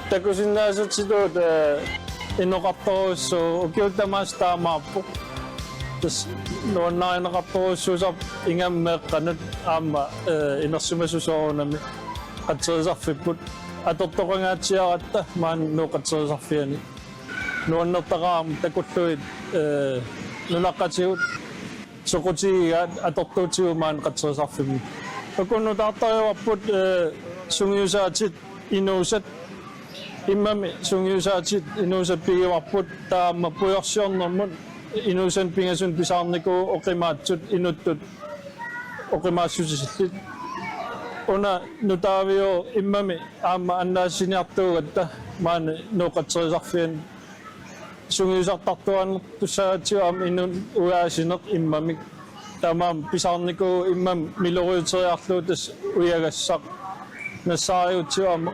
Takusinnaasutsidut innoqartoruussuu ukiuttamaas taamaappu tas nuannaarinneqartoruussuusar ingammeeqqanut aamma inersumasusooruunami qatseriisarfipput atortoqangaatsiaratta maan nuuqatseriisarfiani nuannertaqaam takulluit nunaqqatigut soqutigigaat atortuutigu maan qatseriisarfimmi ukunutaartariuarput sungiusaatit inuusat immami sungiusaatit inuusat pigivarput taamma pujorsiornermut inuusan pingasun pisaarniku oqimaatsut inuttut oqimaassusisillit una nutaavio immami aamma annaassiniartuugatta maani nuuqatseriisarfian sungiusartartuanertussaatigu aam inun ugaasineq immamik tamaam pisaarniku immam miloriuteriarluu tas uyagassaq nassaariutsigu aama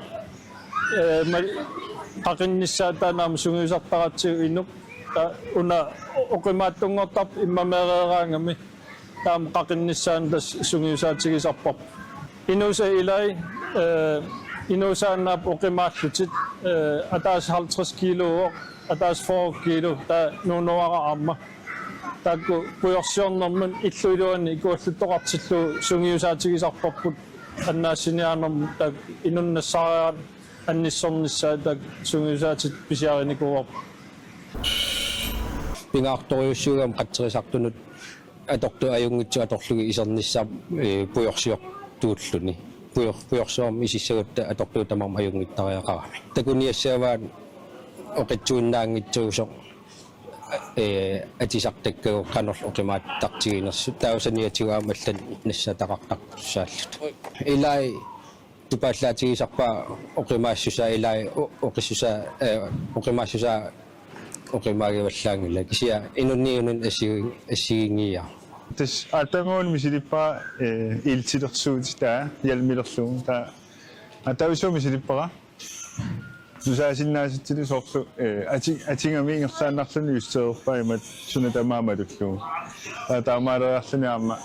qaqinnissaataanaam sungiusartaratsigu inuq una oqimaattunngortarp immameereeraangami taam qaqinnissaan tas sungiusaatigisarparp inuusa ilai inuusaannaap oqimaallutit ataas 50 kiloer ataas 40 kilo ta nuunuara aamma taakku pujorsiornermun illuiluani ikuulluttoqartillu sungiusaatigisarparput annaassiniaanermu taak inunnassariaat annissornissaa taak sungiusaatit pisiarinikuuarp pingaartoriussuugam qatserisartunut atortu ajungitsu atorlugi isernissam pujorsiortuulluni pujorsoorm isissagutta atortuutamarm ajungittariaqarami takuniassaavaan oqitsuinnaangitsuusoq atisartakkagu qanorl oqimaattartiginersu tausaniatigaam allan nassataqartartusaallut ilai tupaallaatigisarpaa oqimaassusaa ilai oqimaassusaa oqimaagivallaangilla kisia inunniunun assigingia tas atangoon misilippaa iltilersuut taa yalmilerluun taa atausu misilippara susaasinnaasittili sorsu atingami ingersaannarluni justeerpaa imat sunatamaamalulluu taamaalerearluni aamma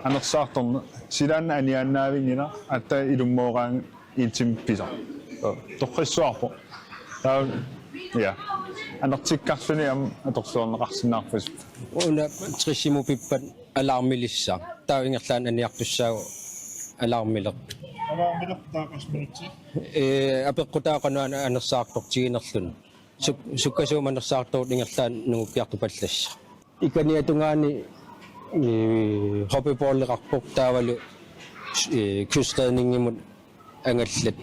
anersaartorna silaanna aniaannaavingina atta ilummooqaang iltim pisar toqqissuarpo taa ja anertikkarluni am atorsuorneqarsinnaarfus una trissimu pippat alarmilissa taa ingerlaan aniartussaagu alarmileq apeqqutaaqanu anersaartortiginerlun sukkasuum anersaartoruut ingerlaan nungukkiartupallassa ikaniatungaani hoppipoolleqarpoq taavalu kystredningimut angallat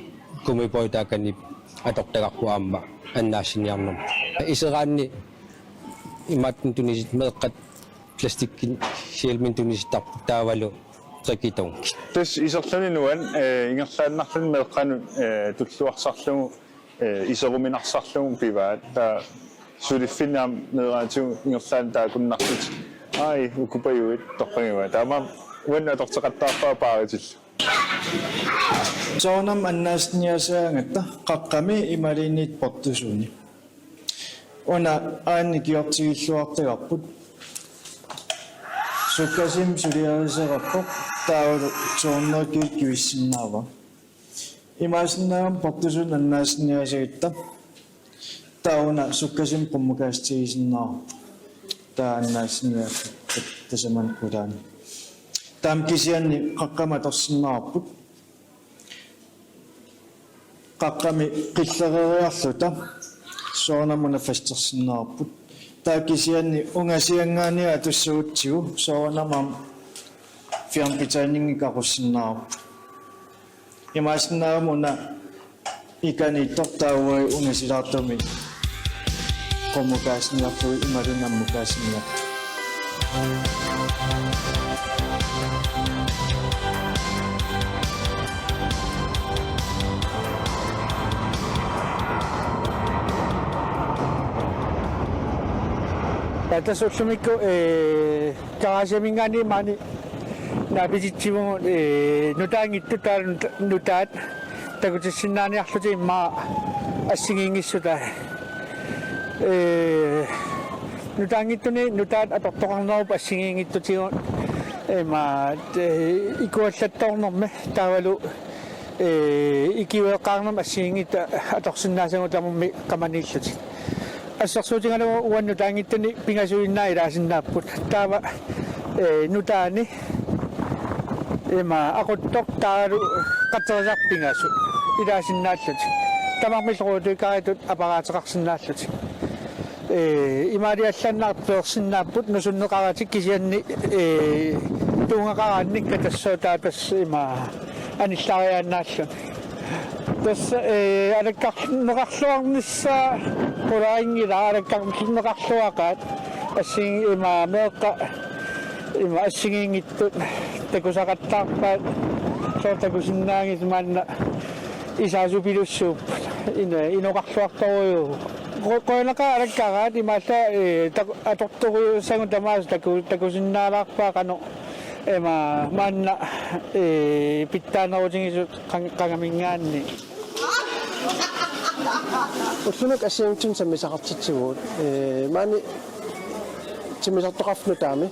kumipoitaakani atortaqarpu aamma annaassiniarnum iseraanni imaatun tunisit meeqqat plastikkin sielmin tunisittarpu taavalu qikitungki tas iserluni nuan ingerlaannarlun meeqqanu tulluarsarlugu iseruminarsarlugu pivaat ta suliffinnaam neeraatigu ingerlaan taakunnarlut ai ukupayuit torpangiwa taamaam uan atorteqattaarpaa paaritillu soonam annaasniasaangatta qaqqami imaliinniit portusuuni una aannikiortigilluartigarput sukkasim suliariserappoq taavalu soornerkiit kivissinnaava imaasinnaagam portusun annaasniasagitta tauna sukkasim qummukaastigisinnaaru taa annaasniaat tasaman kulaani taam kisianni qaqqamatorsinnaarupput qaqqami qillereriarluta soonamuna fastersinnaarupput taakisianni ungasiangaania atussuutsigu soonamam fiampitaaninngikaqussinnaaru imaasinnaamuna ikaniittortaauai ungasilaartumi qommukaasniarlui imalunammukaasniar Tasullumikku kaasaminngaani maani naapititsimu nutaangittu taa nutaat takutissinnaaniarluti immaa assingiingissuta nutaangittuni nutaat atortoqarnerup assingiingittutigu ima ikuallattornerme taavalu ikiwelqaarnam assiingit atorsinnaasangut amummi qamanillutик ассарсуутингала уанну таангиттани пингасуиннаа илаасиннааппут таава нутаани эма акуттоқ таару қатсерисарпингасу илаасиннааллутик тамармилруутуикаратут апараатеқарсинааллутик имаалиалланнаарперсиннааппут нусуннеқаратик кисианни тунгақараанникка тассуутаатас има аниллариааннааллун тас алаккарнеқарлуарнisса пулаингила алаккарнеқарлуақаат ассин има меэққа има ассигингиттут такусақаттаарпаат сортакусиннаангит маанна исаасупилуссууп инеқарлуарторуйуу qoinaqa alakkaaraat imaalla atortoruusangu tamaas takusиннаалаарпаа qanu ema maanna pittaanerutingisut qangamingaanni Ullunuk asiangtun sammisaqartitsiguut maani timmisartoqarfnu taami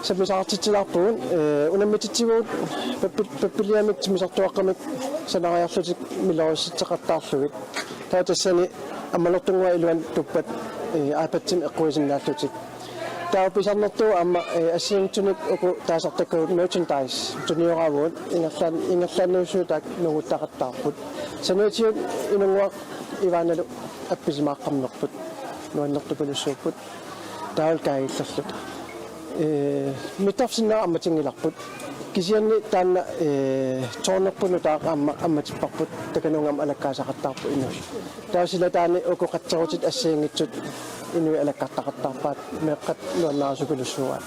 sammisaqartitsilaarpugun unammititsiguut pappiliamik timmisartuaqqamik sanariarlutik milorissitseqartaarlugit taatassani аммалортунгуа илуан туппат аапатсим эққуисиннааллутик тааписарнэртуу амма ассиангтуник уку таасартаккуут merchandise туниоравуут ингерлааннуусуутаак нугуттақаттаарпут сануутиут инунгуа ивааналу апписимааққарнерпут нуаннертупалуссууппут таалкаиллерлут митарсинаа амматингиларпут кисианни таанна тоонерпуну таа амматиппарпут таканунгам алаккаасақаттаарпу инус таасила таани укоқатсерутит ассиангитсут инуи алаккартақаттаарпаат меққат нуаннаарасупилуссуа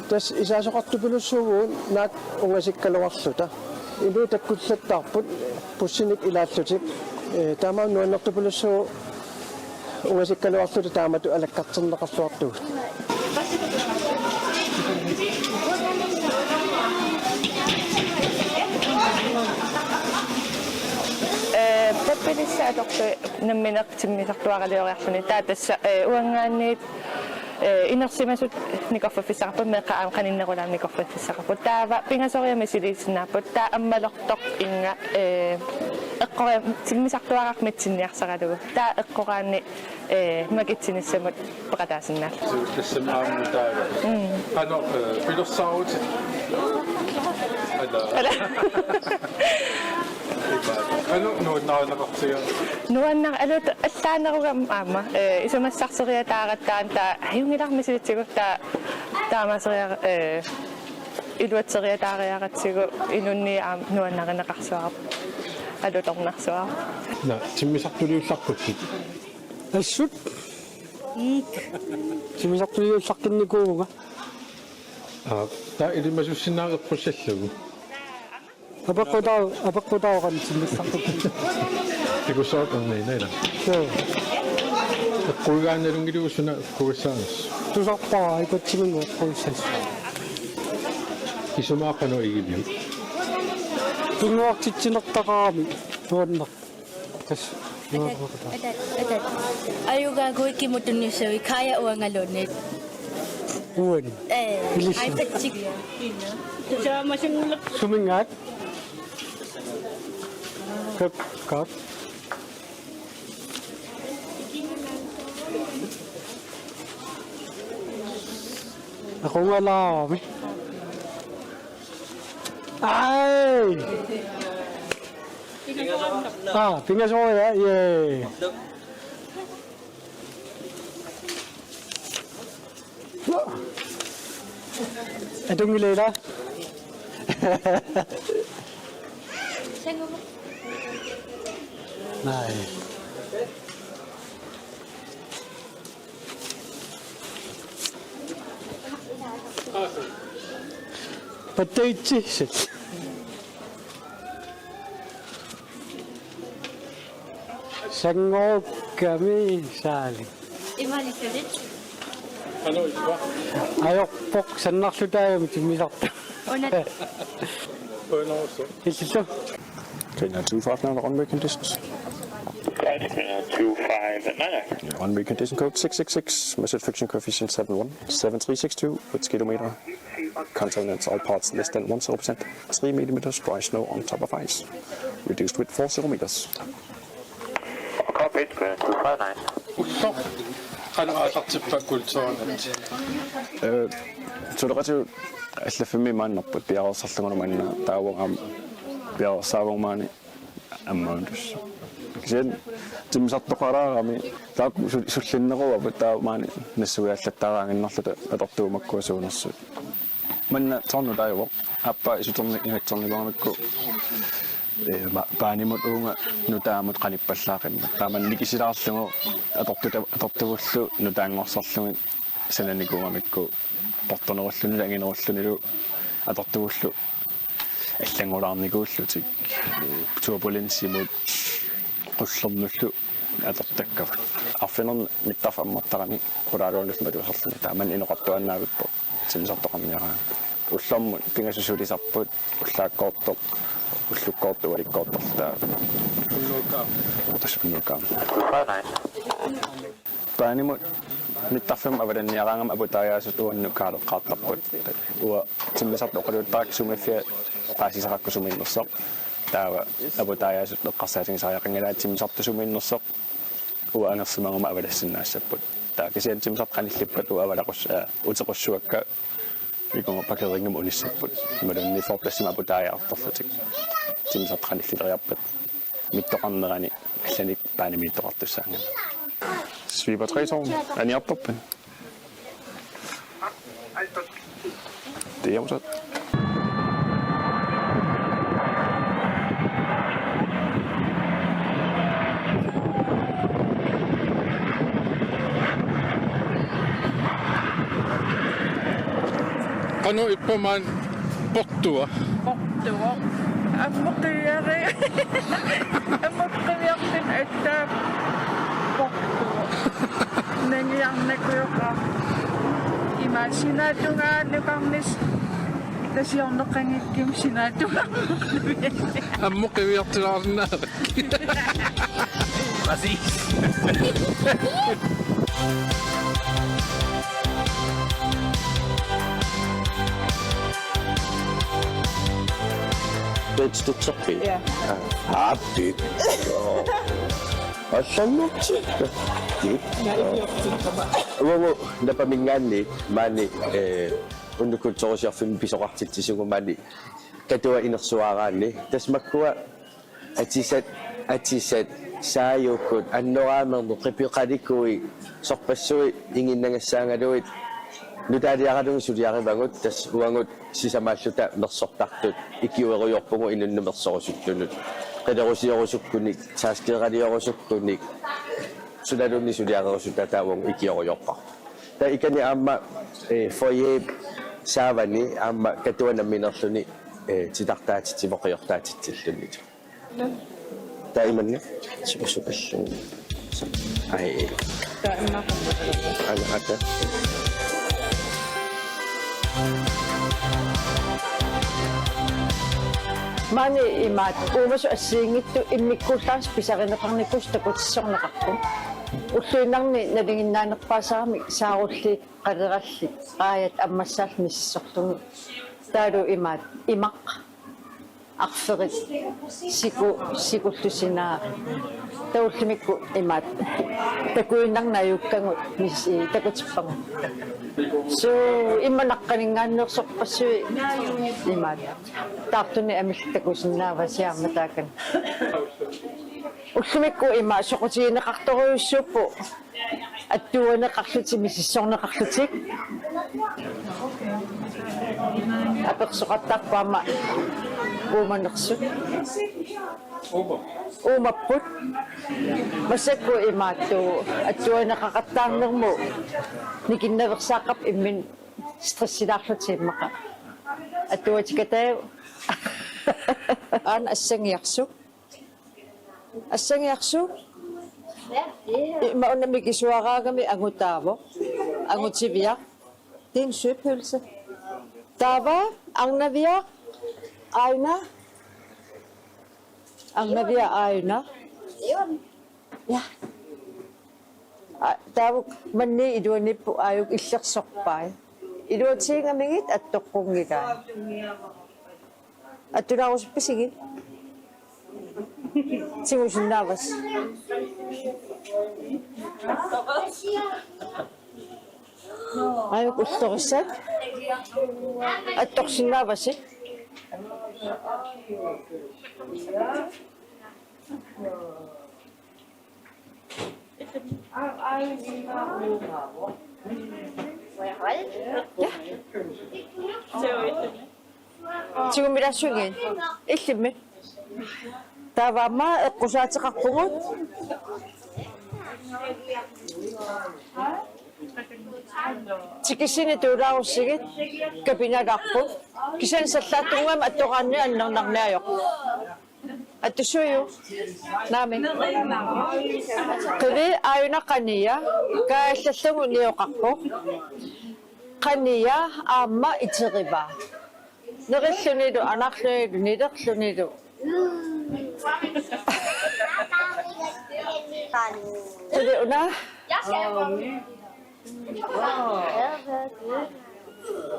тас исаасоқартупилуссуугуун наат унгасиккалуарлута инуи таккуллаттаарпут пуссиник илааллутик таамаа нуаннертупилуссуу унгасиккалуарлута таамату алаккартернеқарлуартугут Pappilissa atortu namminertimmisartuaralioriarluni taatassa uangaanniit inersimasut nikorfaffissaqarput meeqqaam qaninnerulaam nikorfaffissaqarput taava pingasoriami siliisinnaaput taa ammalortoq inga eqqora timmisartuararmitsinniarsaralugu taa eqqoraanni magitsinnissamut peqataasinnaal тассамаамутаага ано пилерсаарут ано нуаннаарнеқартига нуаннар алут аллаанеругам аама исумассарсериатааратаан таа аюнгилармисилитсигу таамасериа илуатсериатаариаратсигу инунни аам нуаннаринеқарсуарап алуторнарсуар на тиммисартулиулларпут ассут тимисартулиуллартинникууга та илимасуссинаагерпуссаллугу апаққутаақан тиммиссартут тикусаат аннейнайла эққуйгаанналунгилугуссуна кугассаанас тусарпаа икотсимингу қойсас исумаақано игивиу тунгуартитсинертақарами туаннер тас Ayuga goi ki mutunisoi kaya uangalonit. уани Ay petsik. сумингаат кап акунгалаами ай pingasooya yeah Itong ilela. Nay. Patay Sangok kami sali. Imali salit. ano iba Ayok pok sanak sudah misok. Onat. ano so Ito. Trainer 25 now, runway conditions. Trainer 25, Runway condition code 666, message friction coefficient 71, 7362 with speedometer. Continents all parts less than 10%. 3 millimeters dry snow on top of ice. Reduced with 4 centimeters. Copy, 259. Ullo. Ano asartippakultuarnat. Tulaqatu allafimi maannarput piarersarlungunumanna taawang piarersaavormaani ammaundus. Kisen timsartoqaraarami taak sullinneruaput taamaani nassuiallattaraanginnerluta atortuumakkuasuunersut. Manna tornu taayuq appa isuternitornikornakku paanimut uunga nutaamut qanippallaqimma taaman nikisilaarlungu atortuvullu nutaanngorsorlungi sananikuumamikku portonerullunila anginerullunilu atortuvullu аллангулаарникууллутик турбуленсимут qullerнуллу аторtakkavat арфинерни миттарфаммартарами кулаалууннус матусерлуни тааман инеқартуаннаагутпо симсартоқарниараа уллэрмут пингасусулисарпут уллааккоорто уллуккоорту валиккоорторлаа тасуннукаа 259. паанимут миттарфам аваланниараангам апутаяасут уаннукаалеққаартарпут уа тиммасартоқалуттарак сумаффиа qaasisaqakkusumиннерсоқ таава апутаяасут эққарсаатингисариақангилаат тиммисартусуминнерсоқ уа ангерсимагума авалассиннаассаппут таа кисиан тиммисартқаниллиппат уа авалақус утеқуссуакка иконга пакерингам униссаппут малунни форплассима апутаяарторлутик тиммисартқаниллилериарпат миттоқарнерани алланик паанимииттоқартуссаангана Sviber 3-tårn. Er ni oppe på den? Det er jo så. Ano ippamaan portua. Portua. Ammoqiari. Ammoqiartin attaa portua. Nangiarnakuyoqa. Imaasinaatugaannuqarnis tasiorneqangikkim sinaatuga. Ammuqiviartilaarnaa. Bedstutserpi. Ja. Happy. Asannutsi. Wo napamingani mani unnukultorisiarfimi pisoqartitsisugumani katua inersuaraanni tasmakkua atisat saayukkut annoraamernu qipiqalikui sorpassui inginnangassaangaluit nutaaliaqalungi suliarivangut tas uangut sisamaalluta mersortartut ikiuerujorpungu inunnumersorusuttunut qalerusiorusukkunik taaskeeraliorusukkunik sulalunni suliaqerusuta taawang ikiorujorpa ta ikani aamma foye saavani aamma katuanamminerluni titartaatitimoqiortaatitillunit ta imanna suqallun ai Ta imma. ana ata Mani imaat umasu assiingittu immikkuullaars pisarineqarnikkus takutissorneqarpun уллуинарни налингиннаанерпаасарами саарулли қалералли qaayat аммассаал миссорлуни таалу имаат имақ арферит сикуллусинаа тауллимикку имаат такуиннарнаюккангу мисси такутиппангу so имманаққанингааннерсорпассуи имаат таартуни амиллтакусиннаавасиарма таакан уллумикку има соқутигинеқарторуйуссууппу аттуанеқарлути миссорнеқарлутик аперсоқаттарпаама ууманерсут уумаппут масакку имаатту аттуанеқақаттаарнерму никиннаверсааққап иммин стрессилаарлутииммақа аттуатикатаа аана ассангиарсу ассангиарсу маунамикисуараагами агутааво агутивиа din søpølse tava angnavia aina ja tavu manni iduanippu ayuk illersorpai Iluatsiingamigit at tukkungila. At tunakos pisigit. Singusunabas. Ayaw gusto ko sa. At toksinabas eh. 지금 미라슈긴 일심이 다바마 고사츠 갖고는 지키시니 돌아오시긴 kabina 갖고 기선 살라뚱감 attoqanni annernarnaayok attusuyu naami qili ayuna qaniya kaallallugu niuqarpu qaniya aamma itiqiba neqillunilu anarlunilu nilerlunilu qili una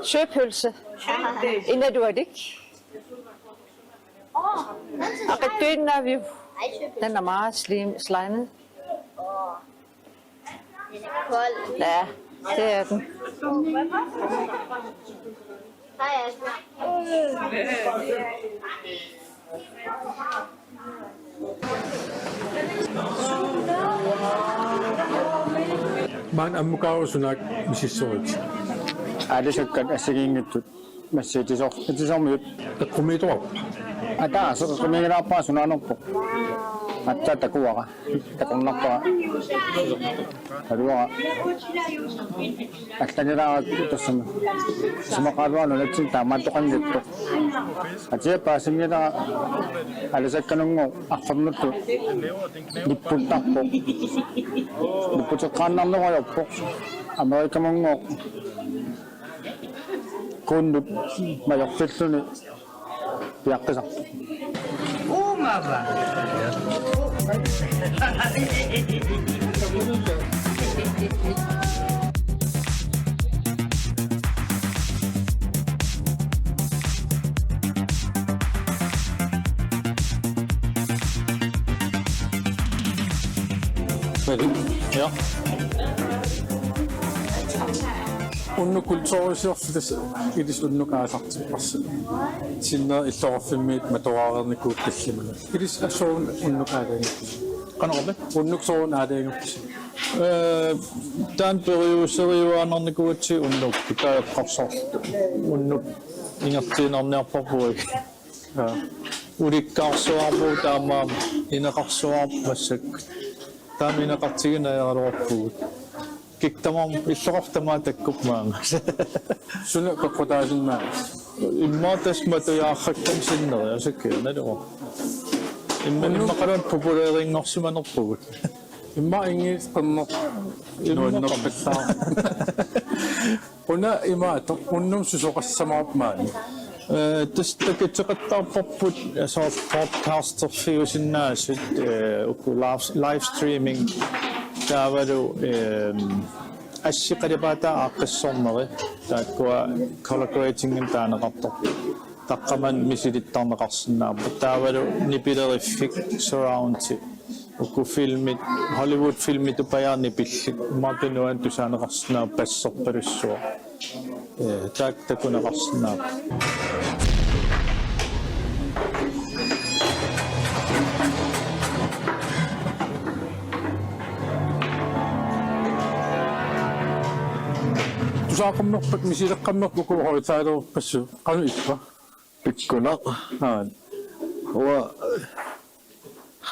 Søpølse. En af du er det ikke? Og den er vi. Den er meget slimet. Ja, det er den. Man ammukaarusunaak misissurit. Alisakkat assagiingattut massiitisormiut Takkumiituaq. ataa suqaqimiiraapaa sunaanerpo attaa takuaqa taqornarpaa aluaqa алланилаарак тассама самақалуарну натсин таамааттоқангитто атиаппаасиммилаа алисакканунгу арфернутту ниппуттарпо ниппутеққааннарнеруйорпо америкамунгу куннут маёрфиллуни пиаққисарпо Ja. Unnukultuurisiorfitas ilis unnukaasartipparsa sinna illorfimmiit matoraarernikuut tallimana ilis assuun unnukaalangippi qanorme unnuksoon aalaangippi taan periuseriuaanernikuutsi unnuk pitaaqqarsortu unnuk ingertiinerniarparpuik ulikkaarsuarpu taamaam ineqarsuarmassak taamineqartiginaajarluarpugut kiktamam illortamaa takkupmaanga sunu qaqqutaasinmaa immatasmatuyaarrakkam sinneri asakkiernalua immanimaqaluan populaariingorsimanerpugut imma ingiis qanner inuannerpattaa una imaata unnum susoqassamaarmaani tastakitseqattarparput asor podcasterfiusinnaasut ukku live streaming taavalu ассиқалипаатаа ааққиссорнери тааккуа collaborating-ин таанеқартор таққаман мисилиттарнеқарсинааппа таавалу нипилериффик surround-ти укку филмит Hollywood филмит упаяарни пиллик мартинуан тусаанеқарсинаа пассерпалуссуа таак такунеқарсинаап Saaqammerpak misileqqammerpuku horitaaluupassu qanu ippa Pikkunaq. Huwa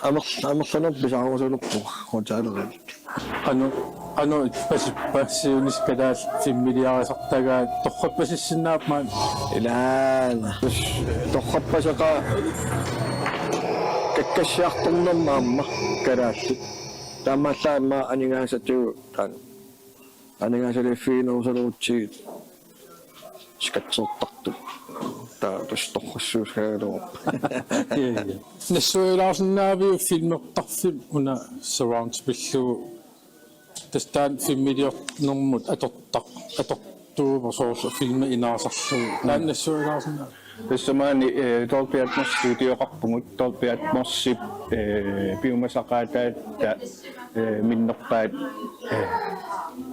amerlanerp pisaarusunerpu horitaaleril. qanu passiuniskalaal fimmiliarisartagaa torrappasissinnaapmaan Ilaana. Torrappasaqa kakkassiartornermaamma kalaallu. Taammallaamma aningaasatu taan анигаасалиффигинерусалуутсигит скатсертарту таатусторрассуусгаалоо нассуилаарсиннаавиу филмертарфим уна surround пиллугу тастаан фиммилиорнэрмут атортақ tuuba soos filmi inaasarlu naannassuilaarsina Tässä mä niin tolpiat studio kappumut tolpiat mossip piumasaqaata että minnoppaat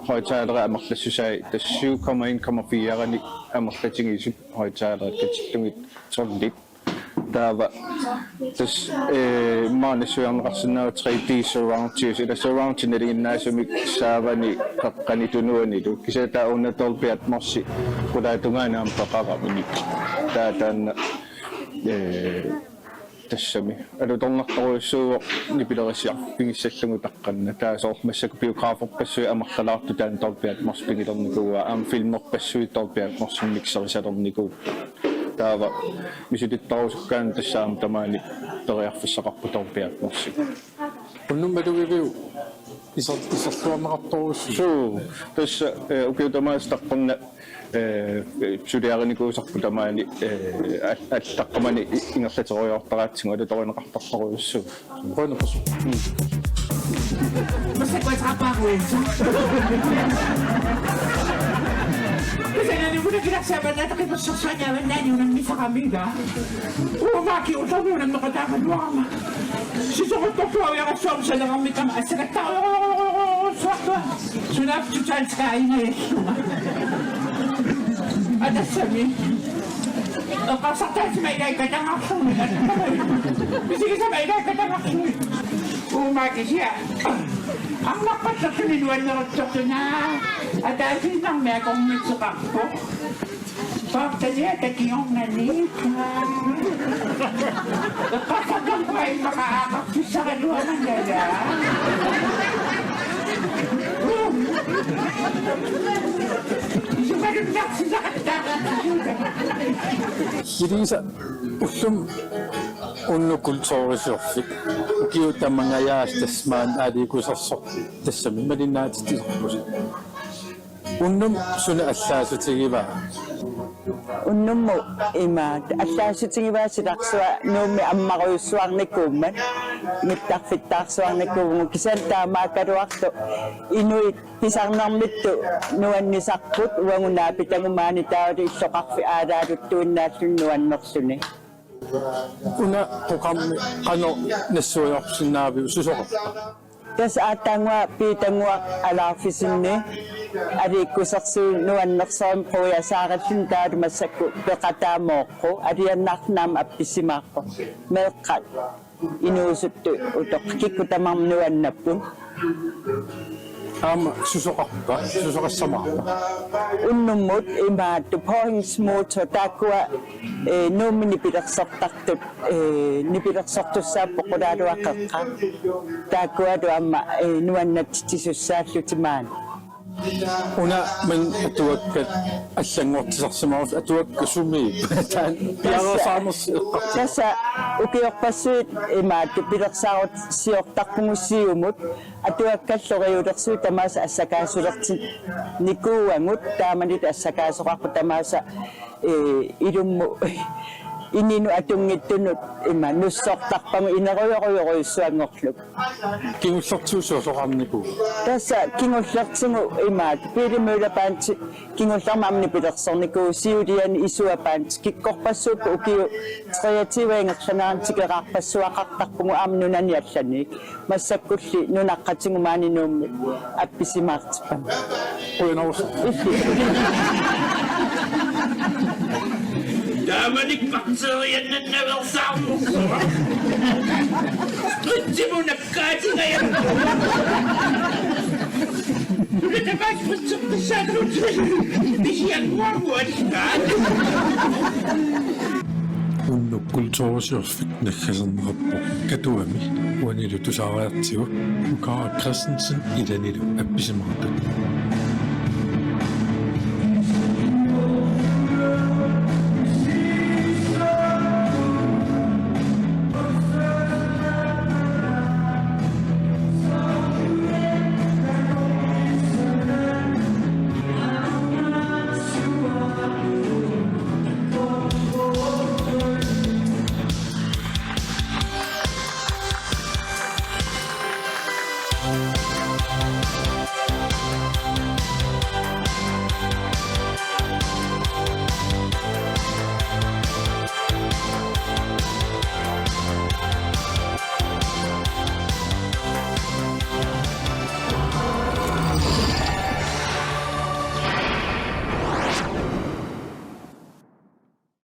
højtaler ammerlassusai tassu 1,1 ni ammerlatingisut højtaler katsitungit tollit tava tas maanisuanrarsinaa 3D surround tis ila surround tinerinnaasumik saavani qaqqanitunuani tu kisata unna tolpiat mossi qulaatungaanaam paqaramuni taatan тассами алуторнартаруйссуу нипилерисиар пигиссаллагу таққанна таасоормассаку биограферпассуи амарлалаарту таан торпиат марспигилерникуа аам филмерпассуи торпиат марсуммиксерисалернику таава мисутиттарусуккаан тассаам тамаани периарфиссақарпу торпиат марси уннуммалугивиу исерлуамеқарторуссу суу тасса укиутамаас таққарна сулиарникуусарпу тамаани аттаққамани ингерлатериортараатсигу алуторинеқартарторуйуссу qonapassu No se encuentra vergüenza. Pues en ninguna gracia, ¿verdad? Que no se soñaba en nadie, una de mis amigas. Maki, un sabi, una nakatakan luama. Si sa ko to había razón, se le va a mi cama. Se le está... Sunaf, chuchal, sky, na Ada sabi. Kasaktan si Mayday ka ng aksyon. Sige sa Mayday ka ng aksyon. Umagi siya. Ang lapat na sininuan na ito na. At dahil sinang may akong mitsukak po. Bakit niya takiyong nanika. Kasagang ko ay makaakap sa kaluan ng dada. Kirisa ullum unnukultoorisuarfik ukiutammangayaas tasmaan aaliikusarsoq tassami malinnaatitisorpusi unnum suna allaasutigiva Unnummu imaat allaasutigivaasilarsuа nuumi ammaruissuarnikuummat mittarfittaarsuarnikuumu kisantaamaakaluartu inuit pisarnarmittu nuannisarput uangunaapi tangumaani taawali illoqarfi aalaaluttuinnaallun nuannersuni una qammi qano nassuiorsinnaavi ususoqarpa tas aatangua piitangua alaarfisinni aliikkusarsu nuannersoom quyasaarallun taalumassakku peqataamooqqu aliannarnaam appisimaarpo meeqqat inuusuttu utoqqikku tamarm nuannappun ama susoqassamaarpa unnummut imaattu pohingsmuuto taakkua nuumini pilersortartut nipilersortussaappo qulaaluaqeqqa taakkualu amma nuannattisussaallutimaan una man atuakkat аллангуортисарсимаарус atuakka sumi taan piarasaamos tasa ukiorpassuit imaattu pilersaarut siortarpungussiumut atuakkalloриulerсуу тамааса ассакаасулерти никууангут тааманит ассакаасоқарпу тамааса илумму инину атунгиттунут има нуссортарпаму инеруйоруйоруйуссуангорлук кингуллертуусуусоқарнику таса кингуллертигу имаат пилимуулапаанти кингуллермаамни пилерсорнику сиулиани исуапаанти киккорпассууппу укиу креативиангерсанаантикераарпассуақартарпугу аамнунани алланик массаккулли нунаққатигу маанинуумми апписимаартиппам уйнавус Damanik bakteriyan na nabalsamo. Hindi mo nagkati ngayon. Lunabas mo sa pasado. Hindi siya guwagwad ka. Unnukkultoorisuarfik nakkasernerappo katuami uanilu tusaariartigu Carl Christensen ilanilu appisimaartut